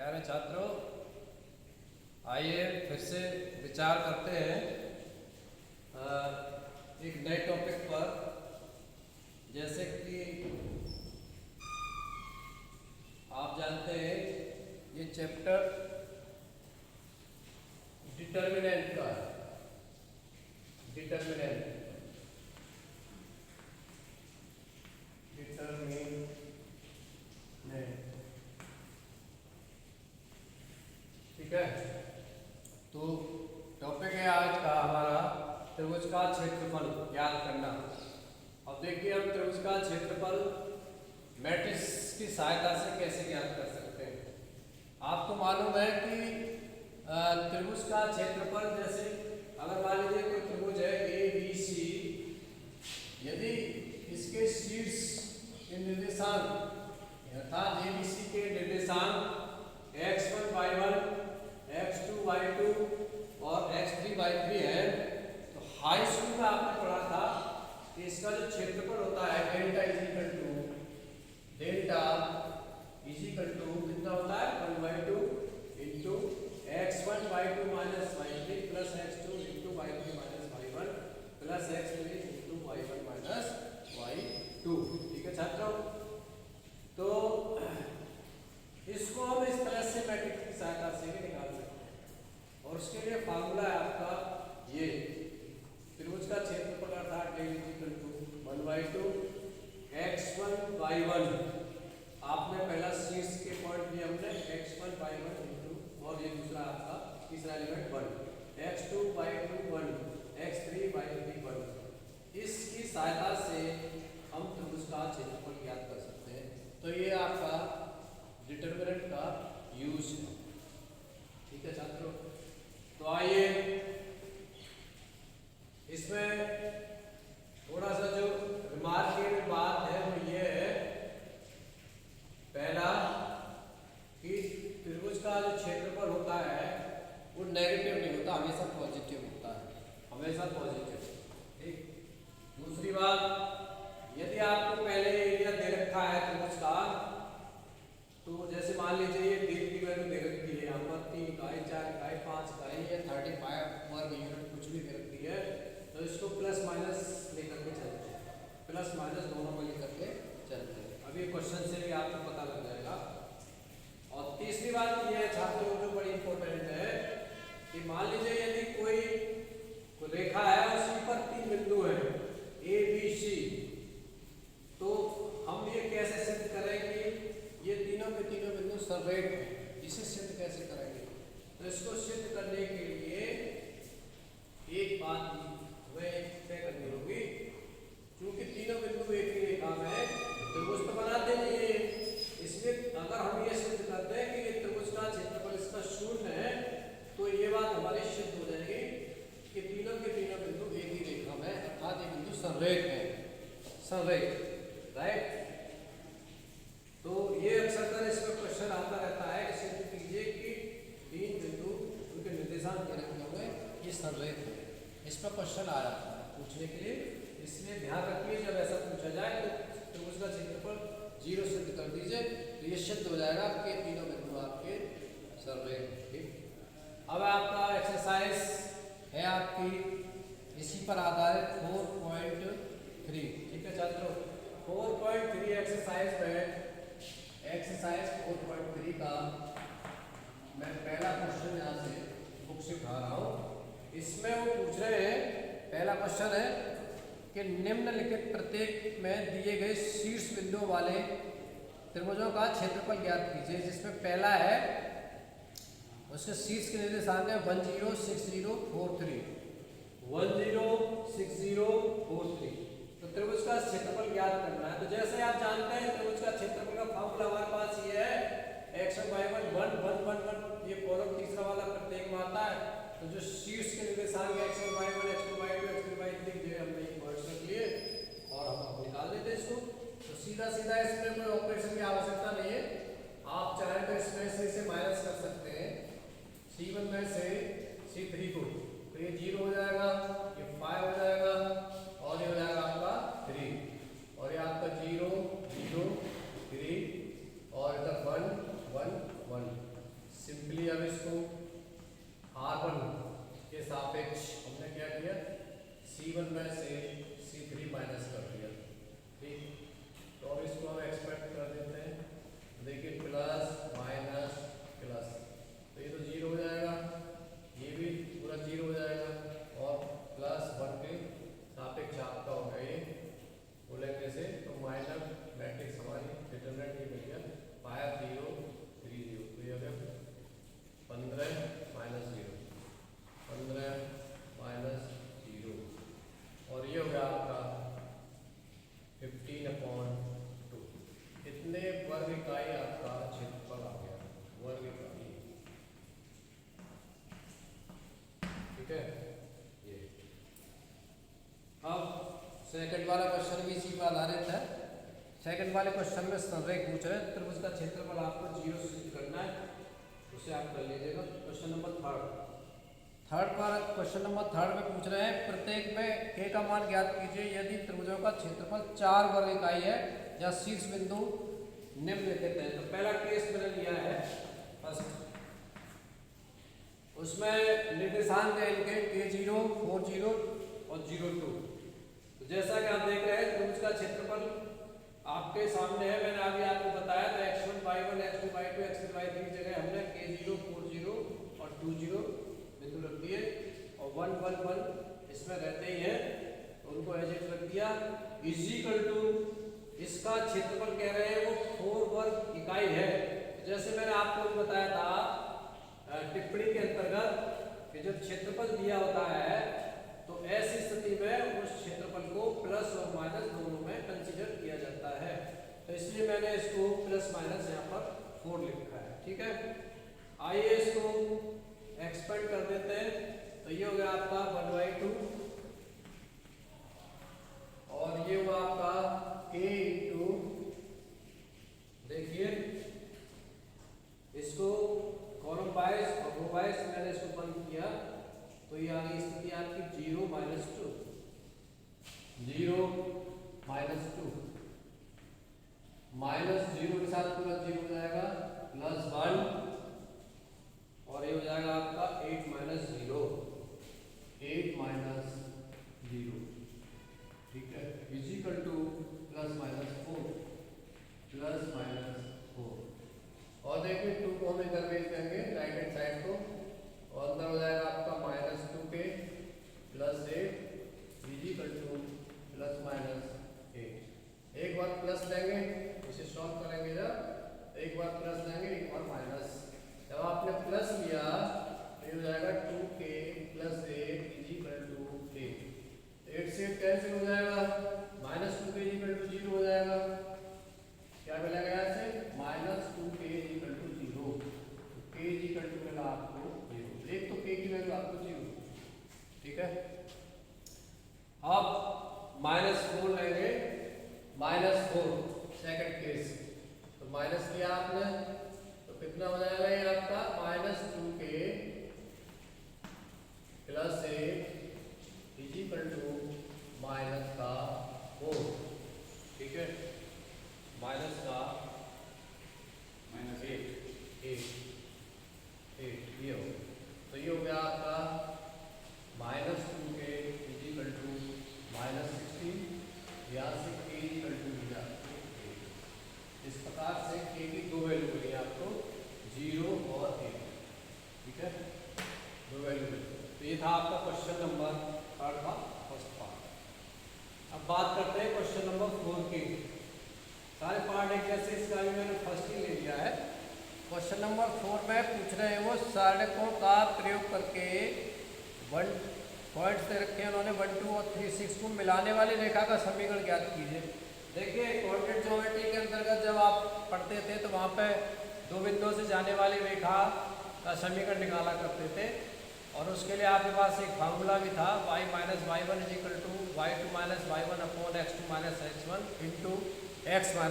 प्यारे छात्रों, आइए फिर से विचार करते हैं एक नए टॉपिक पर। जैसे कि आप जानते हैं ये चैप्टर डिटर्मिनेंट का है। डिटर्मिनेंट ठीक है। तो टॉपिक है आज का हमारा त्रिभुज का क्षेत्रफल ज्ञात करना। अब देखिए हम त्रिभुज का क्षेत्रफल मैट्रिक्स की सहायता से कैसे ज्ञात कर सकते हैं। आपको मालूम है कि त्रिभुज का क्षेत्रफल, जैसे अगर मान लीजिए कोई त्रिभुज है ए बी सी, यदि इसके शीर्ष के निर्देशांक अर्थात ए बी सी के निर्देशांक x1 y1 x2 y2 और x3 y3 है, तो हाई स्कूल में आपने पढ़ा था कि इसका जो क्षेत्रफल होता है डेल्टा इज इक्वल टू कितना होता है 1/2 into x1 y2 minus y3 plus x2 into y3 minus y1 plus x3 into y1 minus y2। ठीक है छात्रों, तो इसको हम इस तरह से मैट्रिक्स की सहायता से भी निकाल सकते हैं। और उसके लिए फार्मूला है आपका ये त्रिभुज का क्षेत्रफल अर्थात del is equal to 1/2 x1 y1। आपने पहला शीर्ष के पॉइंट दिया हमने x1 y1 इंटू और ये दूसरा आपका तीसरा element 1 x2 y2 1 x3 y3 1। इसकी सहायता से हम त्रिभुज का क्षेत्रफल ज्ञात कर सकते हैं। तो ये आपका डिटर्मिनेंट का यूज है। ठीक है छात्रों, तो आइए इसमें थोड़ा सा जो रिमार्केबल बात है वो ये है, पहला कि त्रिभुज का जो क्षेत्रफल होता है वो नेगेटिव नहीं होता, हमेशा पॉजिटिव होता है, हमेशा पॉजिटिव। ठीक, दूसरी बात, यदि आपको पहले एरिया दे रखा है त्रिभुज का, तो जैसे मान लीजिए ये दिल की वैल्यू दे रखी है, यहाँ पर 3 इकाई 4 इकाई 5 इकाई या 35 वर्ग यूनिट कुछ भी दे रखी है, तो इसको प्लस माइनस लेकर के चलते हैं, प्लस माइनस दोनों में लेकर के चलते हैं। अभी ये क्वेश्चन से भी आपको पता लग जाएगा। और तीसरी बात ये है छात्रों, जो बड़ी इंपॉर्टेंट है कि मान लीजिए यदि कोई रेखा है उसी पर 3 बिंदु है ए बी सी, तो हम ये कैसे सिद्ध करेंगे ये तीनों के तीनों बिंदु सररेख हैं, इसे सिद्ध कैसे करेंगे। तो इसको सिद्ध करने के लिए एक बात हमें तय करनी होगी, क्योंकि तीनों बिंदु एक ही रेखा में त्रिभुज तो बनाते नहीं है, इसलिए अगर हम ये सिद्ध करते हैं कि ये त्रिभुज का क्षेत्रफल इसका 0 है, तो ये बात हमारी सिद्ध हो जाएगी कि तीनों के तीनों बिंदु एक ही रेखा में अर्थात ये बिंदु सररेख है, सररेख, राइट। तो ये अक्सर कर इसमें क्वेश्चन आता रहता है कि सिद्ध कीजिए कि 3 बिंदु उनके निर्देशांक दे रखे होंगे ये सररेख है, इस पर क्वेश्चन आ जाता है पूछने के लिए। इसलिए ध्यान रखिए जब ऐसा पूछा जाए तो त्रिभुज का क्षेत्रफल 0 सिद्ध कर दीजिए, तो ये सिद्ध हो जाएगा कि तीनों बिंदु आपके सररेख। ठीक, अब आपका एक्सरसाइज है आपकी इसी पर आधारित 4.3। ठीक है छात्रों, 4.3 एक्सरसाइज में एक्सरसाइज 4.3 का मैं पहला क्वेश्चन यहाँ से बुक से उठा रहा हूँ। इसमें वो पूछ रहे हैं, पहला क्वेश्चन है कि निम्नलिखित प्रत्येक में दिए गए शीर्ष बिंदु वाले त्रिभुजों का क्षेत्रफल ज्ञात कीजिए। जिसमें पहला है उसके शीर्ष के निर्देशांक है 1 0 6 0 4 3 1 0 6 0 4 3। तो त्रिभुज का क्षेत्रफल ज्ञात करना है। तो जैसे आप जानते हैं त्रिभुज का क्षेत्रफल का फार्मूला हमारे पास ये है x1 y1 1 1 1 1, ये कॉलम तीसरा वाला प्रत्येक में आता है। तो जो शीर्ष के निर्देशांक x1 y1 x2 y2 x3 y3 ये हमने एक पॉइंट्स रख लिए और हम निकाल लेते हैं इसको। तो सीधा सीधा इसमें कोई ऑपरेशन की आवश्यकता नहीं है, आप चाहे तो इसमें से इसे माइनस कर सकते हैं, C1 में से C3 को, तो ये 0 हो जाएगा, ये 5 हो जाएगा और ये हो जाएगा आपका 3, और ये आपका 0 0 3 और इधर 1 1 1। सेकंड वाले क्वेश्चन में संरेख पूछ रहे हैं, त्रिभुज का क्षेत्रफल आपको 0 सिद्ध करना है, उसे आप कर लीजिएगा। Question number question number third में पूछ रहे हैं प्रत्येक में k का मान ज्ञात कीजिए यदि त्रिभुजों का क्षेत्रफल 4 वर्ग इकाई है या शीर्ष बिंदु निम्नलिखित है। तो पहला केस मैंने लिया है फर्स्ट, उसमें निर्देशांक है इनके k0, 40 और 02। तो जैसा कि आप देख रहे हैं त्रिभुज का क्षेत्रफल आपके सामने है, मैंने अभी आपको बताया था x1 y1 x2 y2 x3 y3 की जगह हमने k0, 40 और 20 बिंदु रख दिए और 1 1 1 इसमें रहते ही हैं, तो उनको एज इट रख दिया। इक्वल टू इसका क्षेत्रफल कह रहे हैं वो 4 वर्ग इकाई है। जैसे मैंने आपको बताया था टिप्पणी के अंतर्गत कि जब क्षेत्रफल दिया होता है तो ऐसी स्थिति में उस क्षेत्रफल को प्लस और माइनस दोनों में कंसीडर किया जाता है, तो इसलिए मैंने इसको प्लस माइनस यहाँ पर 4 लिखा है। ठीक है, आइए इसको एक्सपेंड कर देते हैं। तो ये हो गया आपका 1/2 और ये हुआ आपका k इंटू, देखिए इसको कॉलम वाइज और रो वाइज मैंने इसको बंद किया, तो ये आ गई स्थिति आपकी 0 - 2 0 - 2 -0 के साथ पूरा 0 हो जाएगा +1 और ये हो जाएगा आपका 8 - 0 ठीक है, इक्वल टू +-4 और देखिए 2 को हम इधर भेज देंगे राइट हैंड साइड को और अंदर हो जाएगा आपका -2k +8 इक्वल टू +-8। एक बार प्लस लेंगे, इसे सॉल्व करेंगे, जब एक बार प्लस लेंगे एक बार माइनस। जब आपने प्लस लिया तो ये हो जाएगा 2k + 8 इक्वल टू 8। 8 से 8 कैंसिल हो जाएगा, -2k इक्वल टू 0 हो जाएगा। क्या मिलेगा यहाँ से -2k equal to 0, k equal to मिला आपको 0। एक तो k की वैल्यू आपको 0, ठीक है। अब -4 लेंगे, -4 सेकंड केस, तो माइनस लिया आपने तो कितना हो जाएगा ये आपका -2k + 8 इक्वल टू -4, ठीक है, -8 ये हो, तो ये हो गया आपका -2k इक्वल टू -16 या से k इक्वल टू मिला। इस प्रकार से k की दो वैल्यू मिली आपको 0 और 8, ठीक है, दो वैल्यू मिली। तो ये था आपका क्वेश्चन नंबर 3 का फर्स्ट पार्ट। अब बात करते हैं क्वेश्चन नंबर 4 की। सारे पार्ट एक जैसे, इसका भी मैंने फर्स्ट ही ले लिया है। क्वेश्चन नंबर 4 में पूछ रहे हैं वो सड़कों का प्रयोग करके 1 पॉइंट से रखे उन्होंने 1 2 और 3 6 को मिलाने वाली रेखा का समीकरण ज्ञात कीजिए। देखिए कोऑर्डिनेट ज्योमेट्री के अंतर्गत जब आप पढ़ते थे तो वहाँ पे दो बिंदुओं से जाने वाली रेखा का समीकरण निकाला करते थे और उसके लिए आपके पास एक फार्मूला भी था y - y1 = y2 - y1 / x2 - x1 × x - x1,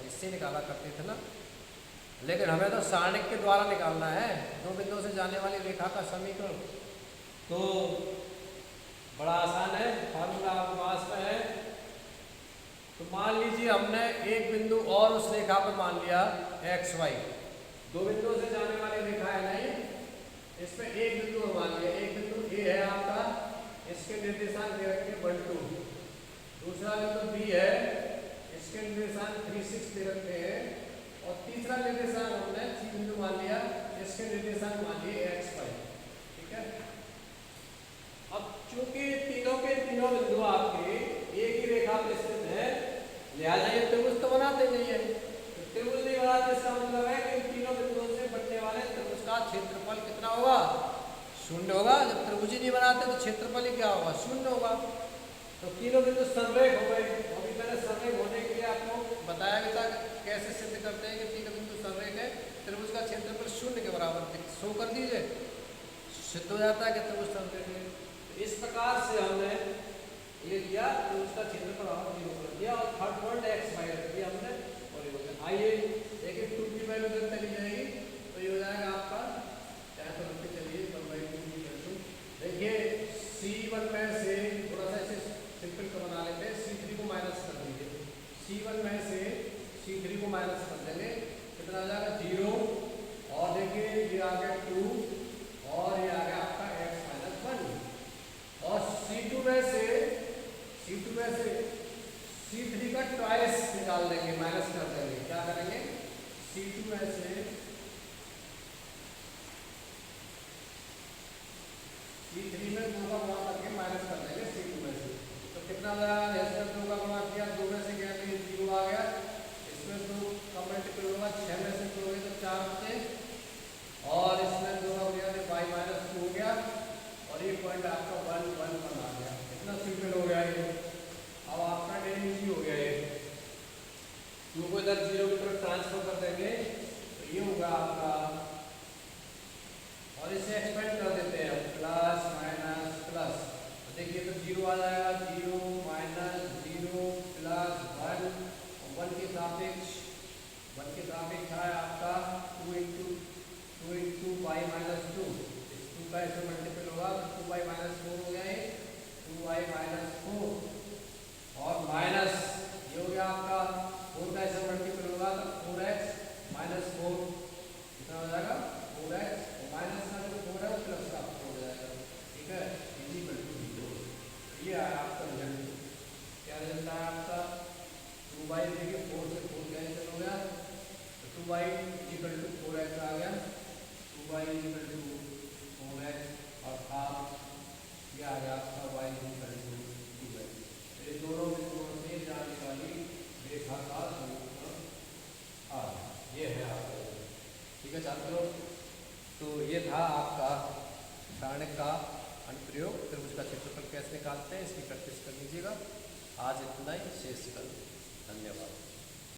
इससे निकाला करते थे ना। लेकिन हमें तो सारणिक के द्वारा निकालना है दो बिंदुओं से जाने वाली रेखा का समीकरण, तो बड़ा आसान है, फार्मूला आपके पास में है। तो मान लीजिए हमने एक बिंदु और उस रेखा पर मान लिया xy, दो बिंदुओं से जाने वाली रेखा है नहीं, इसमें एक बिंदु मान लिया, एक बिंदु A है आपका, इसके निर्देशांक दे रखे 1 2, दूसरा बिंदु B है, इसके निर्देशांक 3 6 दे रखे हैं और तीसरा निर्देशांक हमने C बिंदु मान लिया, इसके निर्देशांक मान लिए xy, ठीक है। अब चूंकि तीनों के तीनों बिंदु आपके एक ही रेखा पर स्थित है, लिहाजा ये त्रिभुज तो बनाते नहीं है। तो त्रिभुज नहीं बनाते इसका मतलब है कि इन तीनों बिंदुओं से बनने वाले त्रिभुज का क्षेत्रफल कितना होगा, 0 होगा। जब त्रिभुज ही नहीं बनाते तो क्षेत्रफल ही क्या होगा, 0 होगा। तो तीनों बिंदु संरेख हो गए। अभी मैंने संरेख होने के लिए आपको बताया भी था कैसे सिद्ध करते हैं कि तीनों बिंदु संरेख है, त्रिभुज का क्षेत्रफल 0 के बराबर शो कर दीजिए, सिद्ध हो जाता है कि त्रिभुज संरेख है। इस प्रकार से हमने ये दिया तो उसका क्षेत्रफल और 0 कर दिया और थर्ड पॉइंट x y रख दिया हमने और ये हो गया। आइए देखिए 2 की वैल्यू जब चली जाएगी तो ये हो जाएगा आपका चाहे तो रखते चलिए 1/2 इक्वल टू देखिए C1 में से थोड़ा सा ऐसे सिंपल का बना लेते हैं C3 को माइनस कर दीजिए C1 में से C3 को माइनस कर देंगे कितना आ जाएगा 0 और देखिए ये आ गया 2 और ये आ गया आपका x - 1 और C2 में से C3 का ट्वाइस निकाल देंगे माइनस कर देंगे क्या करेंगे C2 में से C3 में 2 का गुणा करके माइनस कर देंगे C2 में से तो कितना आ जाएगा इसमें 2 का गुणा किया 2 में से गया तो ये 0 आ गया इसमें 2 का मल्टीपल होगा 6 में से 2 हो गए तो 4 बचे और इसमें 2 का गया तो y - 2 हो गया और ये पॉइंट आपका 1 1 1 आ गया कितना सिंपल हो गया ये अब आपका डेरिवेटिव हो गया ये 2 को इधर 0 की तरफ ट्रांसफर कर देंगे तो ये होगा आपका और इसे एक्सपेंड कर देते हैं प्लस माइनस प्लस तो देखिए तो 0 आ जाएगा 0 - 0 प्लस 1 और 1 के सापेक्ष है आपका 2 इंटू y - 2 इस 2 का ऐसे मल्टीपल होगा तो 2y - 4 हो गया ये 2y - 4 और माइनस ये हो गया आपका 4 का ऐसे मल्टीपल होगा तो 4x - 4 कितना हो जाएगा 4x माइनस का जो 4 है वो प्लस का 4 हो जाएगा ठीक है इक्वल टू 0 ये आया आपका रिजल्ट क्या रिजल्ट आया आपका 2y देखिए 4 से 4 कैंसिल हो गया तो 2y इक्वल टू 4x आ गया 2y इक्वल टू 4x और हाफ ये आ गया आपका y इक्वल टू 2x ये दोनों बिंदुओं से जाने वाली रेखा का समीकरण ये है आपका ठीक है छात्रों तो ये था आपका चाणक्य का अनुप्रयोग त्रिभुज का क्षेत्रफल कैसे निकालते हैं इसकी प्रैक्टिस कर लीजिएगा आज इतना ही शेष कल धन्यवाद।